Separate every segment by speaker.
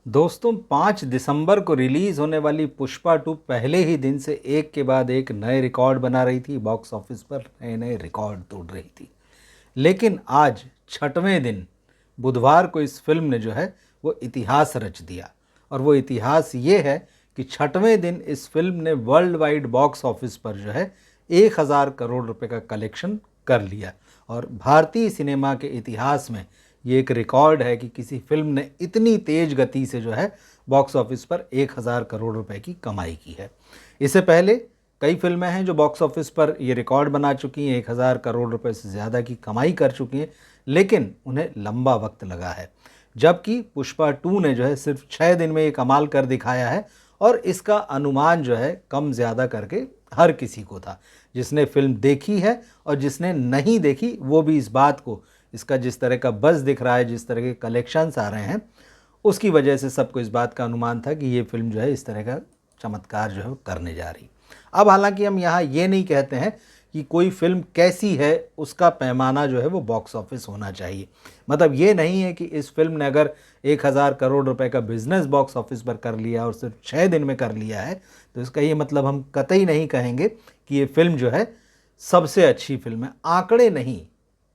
Speaker 1: दोस्तों 5 दिसंबर को रिलीज होने वाली पुष्पा 2 पहले ही दिन से एक के बाद एक नए रिकॉर्ड बना रही थी। बॉक्स ऑफिस पर नए नए रिकॉर्ड तोड़ रही थी। लेकिन आज छठवें दिन बुधवार को इस फिल्म ने जो है वो इतिहास रच दिया। और वो इतिहास ये है कि छठवें दिन इस फिल्म ने वर्ल्ड वाइड बॉक्स ऑफिस पर जो है 1,000 करोड़ रुपए का कलेक्शन कर लिया। और भारतीय सिनेमा के इतिहास में ये एक रिकॉर्ड है कि किसी फिल्म ने इतनी तेज गति से जो है बॉक्स ऑफिस पर 1,000 करोड़ रुपए की कमाई की है। इससे पहले कई फिल्में हैं जो बॉक्स ऑफिस पर ये रिकॉर्ड बना चुकी हैं, 1,000 करोड़ रुपए से ज़्यादा की कमाई कर चुकी हैं, लेकिन उन्हें लंबा वक्त लगा है। जबकि पुष्पा 2 ने जो है सिर्फ 6 दिन में ये कमाल कर दिखाया है। और इसका अनुमान जो है कम ज़्यादा करके हर किसी को था। जिसने फिल्म देखी है और जिसने नहीं देखी वो भी इस बात को, इसका जिस तरह का बज़ दिख रहा है, जिस तरह के कलेक्शंस आ रहे हैं, उसकी वजह से सबको इस बात का अनुमान था कि ये फिल्म जो है इस तरह का चमत्कार जो है वो करने जा रही। अब हालांकि हम यहाँ ये नहीं कहते हैं कि कोई फिल्म कैसी है उसका पैमाना जो है वो बॉक्स ऑफिस होना चाहिए। मतलब ये नहीं है कि इस फिल्म ने अगर 1,000 करोड़ रुपए का बिजनेस बॉक्स ऑफिस पर कर लिया और सिर्फ 6 दिन में कर लिया है तो इसका ये मतलब हम कतई नहीं कहेंगे कि ये फिल्म जो है सबसे अच्छी फिल्म है। आंकड़े नहीं,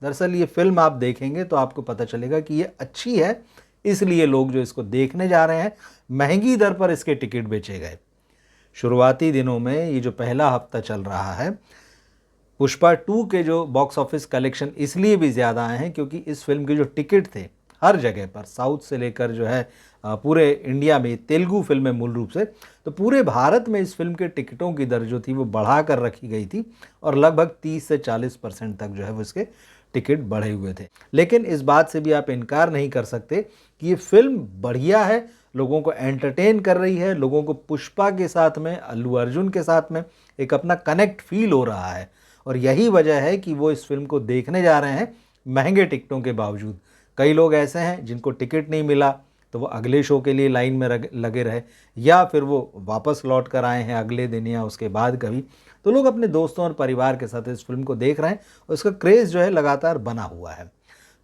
Speaker 1: दरअसल ये फिल्म आप देखेंगे तो आपको पता चलेगा कि ये अच्छी है, इसलिए लोग जो इसको देखने जा रहे हैं, महंगी दर पर इसके टिकट बेचे गए। शुरुआती दिनों में ये जो पहला हफ्ता चल रहा है, पुष्पा 2 के जो बॉक्स ऑफिस कलेक्शन इसलिए भी ज़्यादा आए हैं क्योंकि इस फिल्म के जो टिकट थे हर जगह पर, साउथ से लेकर जो है पूरे इंडिया में, तेलुगु फिल्म है मूल रूप से, तो पूरे भारत में इस फिल्म के टिकटों की दर जो थी वो बढ़ा कर रखी गई थी और लगभग 30 से 40% तक जो है वो इसके टिकट बढ़े हुए थे। लेकिन इस बात से भी आप इनकार नहीं कर सकते कि ये फिल्म बढ़िया है, लोगों को एंटरटेन कर रही है, लोगों को पुष्पा के साथ में, अल्लू अर्जुन के साथ में एक अपना कनेक्ट फील हो रहा है। और यही वजह है कि वो इस फिल्म को देखने जा रहे हैं महंगे टिकटों के बावजूद। कई लोग ऐसे हैं जिनको टिकट नहीं मिला तो वो अगले शो के लिए लाइन में लगे रहे, या फिर वो वापस लौट कर आए हैं अगले दिन या उसके बाद कभी। तो लोग अपने दोस्तों और परिवार के साथ इस फिल्म को देख रहे हैं और इसका क्रेज़ जो है लगातार बना हुआ है।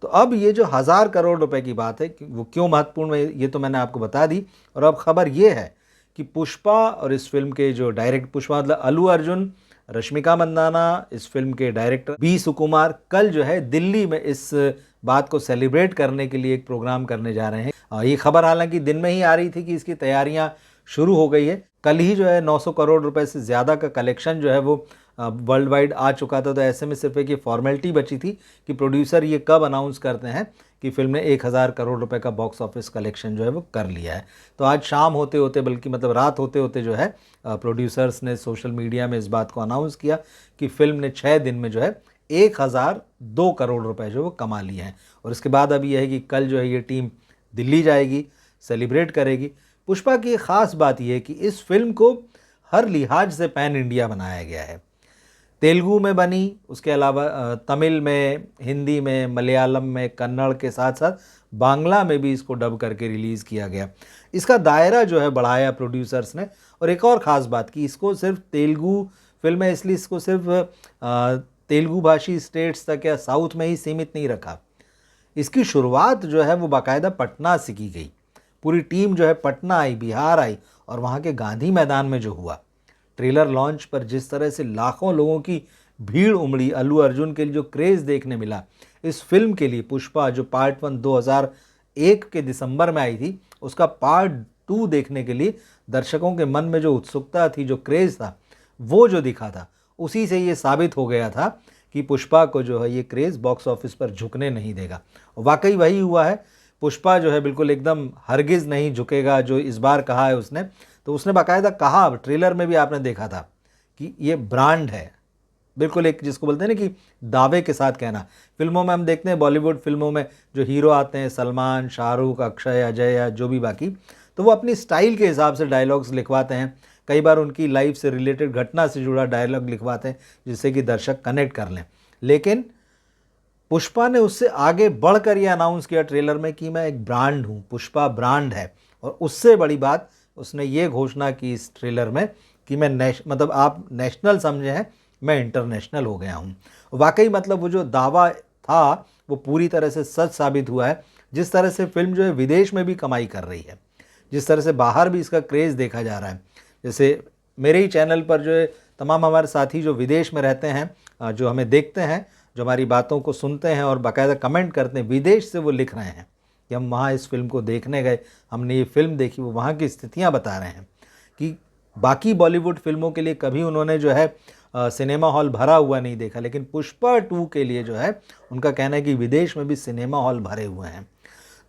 Speaker 1: तो अब ये जो 1,000 करोड़ रुपए की बात है वो क्यों महत्वपूर्ण है ये तो मैंने आपको बता दी। और अब खबर ये है कि पुष्पा और इस फिल्म के जो डायरेक्ट, पुष्पा मतलब अल्लू अर्जुन, रश्मिका मंदाना, इस फिल्म के डायरेक्टर बी सुकुमार, कल जो है दिल्ली में इस बात को सेलिब्रेट करने के लिए एक प्रोग्राम करने जा रहे हैं। ये खबर हालांकि दिन में ही आ रही थी कि इसकी तैयारियां शुरू हो गई है। कल ही जो है 900 करोड़ रुपए से ज़्यादा का कलेक्शन जो है वो वर्ल्ड वाइड आ चुका था। तो ऐसे में सिर्फ एक ये फॉर्मेलिटी बची थी कि प्रोड्यूसर ये कब अनाउंस करते हैं कि फिल्म ने 1,000 करोड़ रुपए का बॉक्स ऑफिस कलेक्शन जो है वो कर लिया है। तो आज शाम होते होते, बल्कि मतलब रात होते होते जो है प्रोड्यूसर्स ने सोशल मीडिया में इस बात को अनाउंस किया कि फिल्म ने 6 दिन में जो है 1,002 करोड़ रुपए जो वो कमा लिए हैं। और इसके बाद अभी यह है कि कल जो है ये टीम दिल्ली जाएगी, सेलिब्रेट करेगी। पुष्पा की एक ख़ास बात यह है कि इस फिल्म को हर लिहाज से पैन इंडिया बनाया गया है। तेलुगु में बनी, उसके अलावा तमिल में, हिंदी में, मलयालम में, कन्नड़ के साथ साथ बांग्ला में भी इसको डब करके रिलीज़ किया गया। इसका दायरा जो है बढ़ाया प्रोड्यूसर्स ने। और एक और ख़ास बात कि इसको सिर्फ तेलुगु फिल्म है इसलिए इसको सिर्फ तेलुगु भाषी स्टेट्स तक या साउथ में ही सीमित नहीं रखा। इसकी शुरुआत जो है वो बाकायदा पटना से की गई। पूरी टीम जो है पटना आई, बिहार आई और वहाँ के गांधी मैदान में जो हुआ, ट्रेलर लॉन्च पर जिस तरह से लाखों लोगों की भीड़ उमड़ी, अल्लू अर्जुन के लिए जो क्रेज़ देखने मिला इस फिल्म के लिए, पुष्पा जो पार्ट 1 2001 के दिसंबर में आई थी, उसका पार्ट 2 देखने के लिए दर्शकों के मन में जो उत्सुकता थी, जो क्रेज़ था, वो जो दिखा था, उसी से ये साबित हो गया था कि पुष्पा को जो है ये क्रेज़ बॉक्स ऑफिस पर झुकने नहीं देगा। वाकई वही हुआ है। पुष्पा जो है बिल्कुल एकदम हरगिज़ नहीं झुकेगा, जो इस बार कहा है उसने। तो उसने बाकायदा कहा, ट्रेलर में भी आपने देखा था कि ये ब्रांड है, बिल्कुल एक जिसको बोलते हैं ना कि दावे के साथ कहना। फिल्मों में हम देखते हैं, बॉलीवुड फिल्मों में जो हीरो आते हैं, सलमान, शाहरुख, अक्षय, अजय या जो भी बाकी, तो वो अपनी स्टाइल के हिसाब से डायलॉग्स लिखवाते हैं। कई बार उनकी लाइफ से रिलेटेड घटना से जुड़ा डायलॉग लिखवाते हैं जिससे कि दर्शक कनेक्ट कर लें। लेकिन पुष्पा ने उससे आगे बढ़कर यह अनाउंस किया ट्रेलर में कि मैं एक ब्रांड हूँ, पुष्पा ब्रांड है। और उससे बड़ी बात, उसने ये घोषणा की इस ट्रेलर में कि मैं मतलब आप नेशनल समझे हैं, मैं इंटरनेशनल हो गया हूँ। वाकई मतलब वो जो दावा था वो पूरी तरह से सच साबित हुआ है। जिस तरह से फिल्म जो है विदेश में भी कमाई कर रही है, जिस तरह से बाहर भी इसका क्रेज़ देखा जा रहा है। जैसे मेरे ही चैनल पर जो है तमाम हमारे साथी जो विदेश में रहते हैं, जो हमें देखते हैं, जो हमारी बातों को सुनते हैं और बाकायदा कमेंट करते हैं, विदेश से वो लिख रहे हैं कि हम वहाँ इस फिल्म को देखने गए, हमने ये फ़िल्म देखी, वो वहाँ की स्थितियाँ बता रहे हैं कि बाकी बॉलीवुड फ़िल्मों के लिए कभी उन्होंने जो है सिनेमा हॉल भरा हुआ नहीं देखा, लेकिन पुष्पा 2 के लिए जो है उनका कहना है कि विदेश में भी सिनेमा हॉल भरे हुए हैं।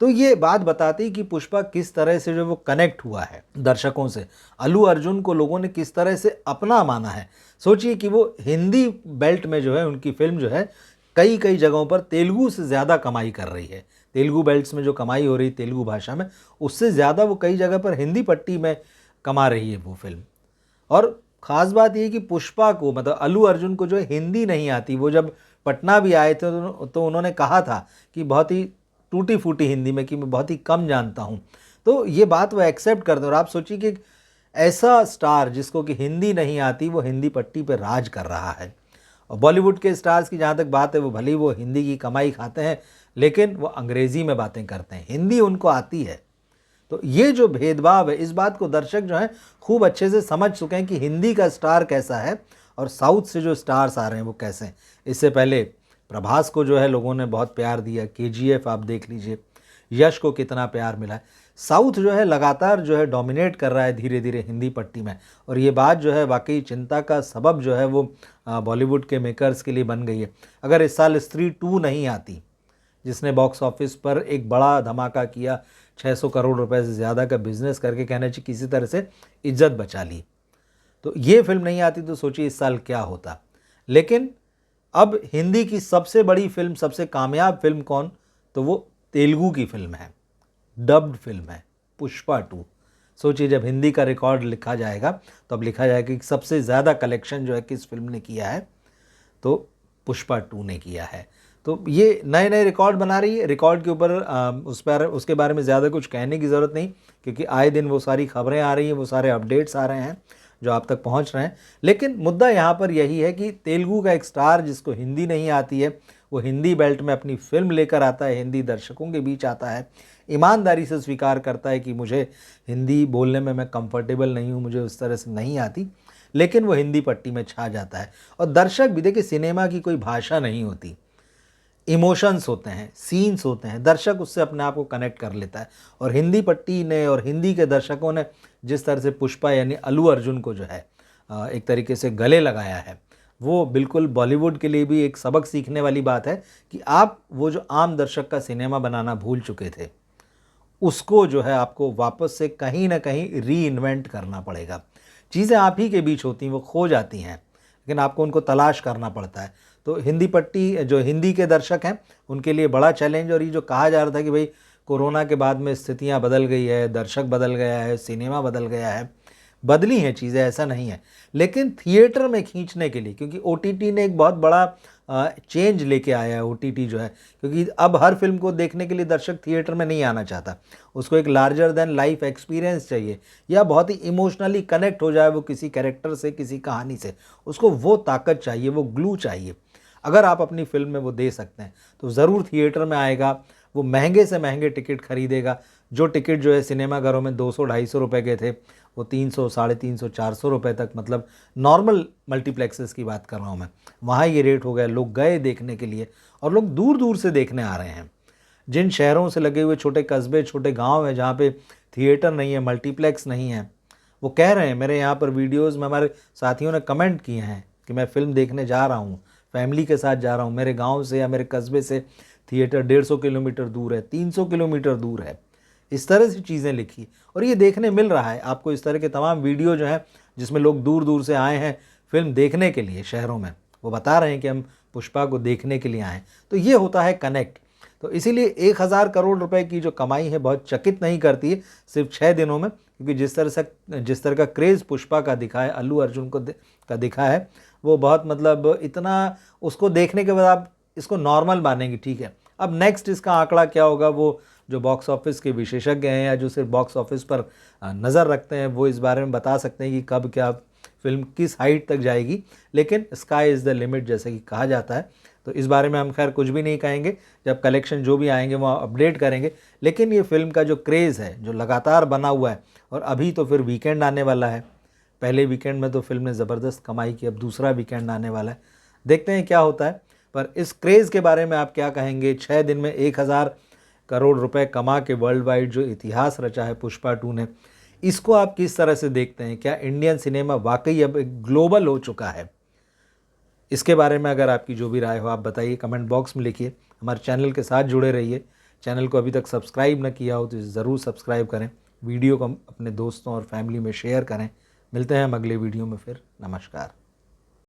Speaker 1: तो ये बात बताती है कि पुष्पा किस तरह से जो वो कनेक्ट हुआ है दर्शकों से। अल्लू अर्जुन को लोगों ने किस तरह से अपना माना है। सोचिए कि वो हिंदी बेल्ट में जो है उनकी फ़िल्म जो है कई कई जगहों पर तेलुगु से ज़्यादा कमाई कर रही है। तेलुगु बेल्ट्स में जो कमाई हो रही तेलुगु भाषा में, उससे ज़्यादा वो कई जगह पर हिंदी पट्टी में कमा रही है वो फिल्म। और ख़ास बात ये कि पुष्पा को, मतलब अल्लू अर्जुन को जो है हिंदी नहीं आती। वो जब पटना भी आए थे तो उन्होंने कहा था कि बहुत ही टूटी फूटी हिंदी में कि मैं बहुत ही कम जानता हूँ। तो ये बात वो एक्सेप्ट करते हैं। और आप सोचिए कि ऐसा स्टार जिसको कि हिंदी नहीं आती, वो हिंदी पट्टी पर राज कर रहा है। और बॉलीवुड के स्टार्स की जहाँ तक बात है, वो भले ही वो हिंदी की कमाई खाते हैं, लेकिन वो अंग्रेज़ी में बातें करते हैं, हिंदी उनको आती है। तो ये जो भेदभाव है, इस बात को दर्शक जो हैं खूब अच्छे से समझ चुके हैं कि हिंदी का स्टार कैसा है और साउथ से जो स्टार्स आ रहे हैं वो कैसे हैं। इससे पहले प्रभास को जो है लोगों ने बहुत प्यार दिया, केजीएफ आप देख लीजिए, यश को कितना प्यार मिला है। साउथ जो है लगातार जो है डोमिनेट कर रहा है धीरे धीरे हिंदी पट्टी में। और ये बात जो है वाकई चिंता का सबब जो है वो बॉलीवुड के मेकर्स के लिए बन गई है। अगर इस साल स्त्री 2 नहीं आती, जिसने बॉक्स ऑफिस पर एक बड़ा धमाका किया, 600 करोड़ रुपए से ज़्यादा का बिजनेस करके कहना चाहिए किसी तरह से इज्जत बचा ली, तो ये फिल्म नहीं आती तो सोचिए इस साल क्या होता। लेकिन अब हिंदी की सबसे बड़ी फिल्म, सबसे कामयाब फिल्म कौन, तो वो तेलुगु की फिल्म है, डब्ड फिल्म है, पुष्पा 2। सोचिए जब हिंदी का रिकॉर्ड लिखा जाएगा तो अब लिखा जाएगा कि सबसे ज़्यादा कलेक्शन जो है किस फिल्म ने किया है, तो पुष्पा 2 ने किया है। तो ये नए नए रिकॉर्ड बना रही है। रिकॉर्ड के ऊपर उसके बारे में ज़्यादा कुछ कहने की ज़रूरत नहीं, क्योंकि आए दिन वो सारी खबरें आ रही हैं, वो सारे अपडेट्स आ रहे हैं जो आप तक पहुंच रहे हैं। लेकिन मुद्दा यहाँ पर यही है कि तेलुगु का एक स्टार जिसको हिंदी नहीं आती है, वो हिंदी बेल्ट में अपनी फिल्म लेकर आता है, हिंदी दर्शकों के बीच आता है, ईमानदारी से स्वीकार करता है कि मुझे हिंदी बोलने में मैं कंफर्टेबल नहीं हूँ, मुझे उस तरह से नहीं आती, लेकिन वो हिंदी पट्टी में छा जाता है। और दर्शक भी, देखिए सिनेमा की कोई भाषा नहीं होती, इमोशंस होते हैं, सीन्स होते हैं, दर्शक उससे अपने आप को कनेक्ट कर लेता है। और हिंदी पट्टी ने और हिंदी के दर्शकों ने जिस तरह से पुष्पा यानी अल्लू अर्जुन को जो है एक तरीके से गले लगाया है, वो बिल्कुल बॉलीवुड के लिए भी एक सबक सीखने वाली बात है कि आप वो जो आम दर्शक का सिनेमा बनाना भूल चुके थे, उसको जो है आपको वापस से कहीं ना कहीं री इन्वेंट करना पड़ेगा। चीज़ें आप ही के बीच होती हैं, वो खो जाती हैं, लेकिन आपको उनको तलाश करना पड़ता है। तो हिंदी पट्टी जो हिंदी के दर्शक हैं उनके लिए बड़ा चैलेंज। और ये जो कहा जा रहा था कि भाई कोरोना के बाद में स्थितियां बदल गई है, दर्शक बदल गया है, सिनेमा बदल गया है, बदली हैं चीज़ें, ऐसा नहीं है। लेकिन थिएटर में खींचने के लिए, क्योंकि ओटीटी ने एक बहुत बड़ा चेंज लेके आया है ओटीटी जो है, क्योंकि अब हर फिल्म को देखने के लिए दर्शक थिएटर में नहीं आना चाहता, उसको एक लार्जर देन लाइफ एक्सपीरियंस चाहिए, या बहुत ही इमोशनली कनेक्ट हो जाए वो किसी कैरेक्टर से, किसी कहानी से, उसको वो ताकत चाहिए, वो ग्लू चाहिए। अगर आप अपनी फिल्म में वो दे सकते हैं तो ज़रूर थिएटर में आएगा, वो महंगे से महंगे टिकट खरीदेगा। जो टिकट जो है सिनेमाघरों में 200-250 रुपये के थे, वो 300, 350, 400 रुपये तक, मतलब नॉर्मल मल्टीप्लेक्सेस की बात कर रहा हूँ मैं, वहाँ ये रेट हो गया। लोग गए देखने के लिए और लोग दूर दूर से देखने आ रहे हैं। जिन शहरों से लगे हुए छोटे कस्बे, छोटे गाँव हैं जहाँ पे थिएटर नहीं है, मल्टीप्लेक्स नहीं है, वो कह रहे हैं, मेरे यहाँ पर वीडियोज़ में हमारे साथियों ने कमेंट किए हैं कि मैं फ़िल्म देखने जा रहा हूँ, फैमिली के साथ जा रहा हूँ, मेरे गांव से या मेरे कस्बे से थिएटर 150 किलोमीटर दूर है, 300 किलोमीटर दूर है। इस तरह से चीज़ें लिखी और ये देखने मिल रहा है आपको। इस तरह के तमाम वीडियो जो हैं जिसमें लोग दूर दूर से आए हैं फिल्म देखने के लिए शहरों में, वो बता रहे हैं कि हम पुष्पा को देखने के लिए आए। तो ये होता है कनेक्ट। तो इसीलिए 1000 करोड़ रुपए की जो कमाई है बहुत चकित नहीं करती है सिर्फ 6 दिनों में, क्योंकि जिस तरह का क्रेज़ पुष्पा का दिखा है, अल्लू अर्जुन का दिखा है, वो बहुत, मतलब इतना, उसको देखने के बाद आप इसको नॉर्मल मानेंगे, ठीक है। अब नेक्स्ट इसका आंकड़ा क्या होगा, वो जो बॉक्स ऑफिस के विशेषज्ञ हैं या जो सिर्फ बॉक्स ऑफिस पर नज़र रखते हैं, वो इस बारे में बता सकते हैं कि कब क्या फिल्म किस हाइट तक जाएगी। लेकिन स्काई इज़ द लिमिट जैसे कि कहा जाता है। तो तो इस बारे में हम खैर कुछ भी नहीं कहेंगे, जब कलेक्शन जो भी आएंगे वो अपडेट करेंगे। लेकिन ये फिल्म का जो क्रेज़ है, जो लगातार बना हुआ है, और अभी तो फिर वीकेंड आने वाला है। पहले वीकेंड में तो फिल्म ने ज़बरदस्त कमाई की, अब दूसरा वीकेंड आने वाला है, देखते हैं क्या होता है। पर इस क्रेज़ के बारे में आप क्या कहेंगे? 6 दिन में 1000 करोड़ रुपए कमा के वर्ल्ड वाइड जो इतिहास रचा है पुष्पा 2 ने, इसको आप किस तरह से देखते हैं? क्या इंडियन सिनेमा वाकई अब एक ग्लोबल हो चुका है? इसके बारे में अगर आपकी जो भी राय हो आप बताइए, कमेंट बॉक्स में लिखिए। हमारे चैनल के साथ जुड़े रहिए। चैनल को अभी तक सब्सक्राइब न किया हो तो ज़रूर सब्सक्राइब करें। वीडियो को अपने दोस्तों और फैमिली में शेयर करें। मिलते हैं हम अगले वीडियो में फिर। नमस्कार।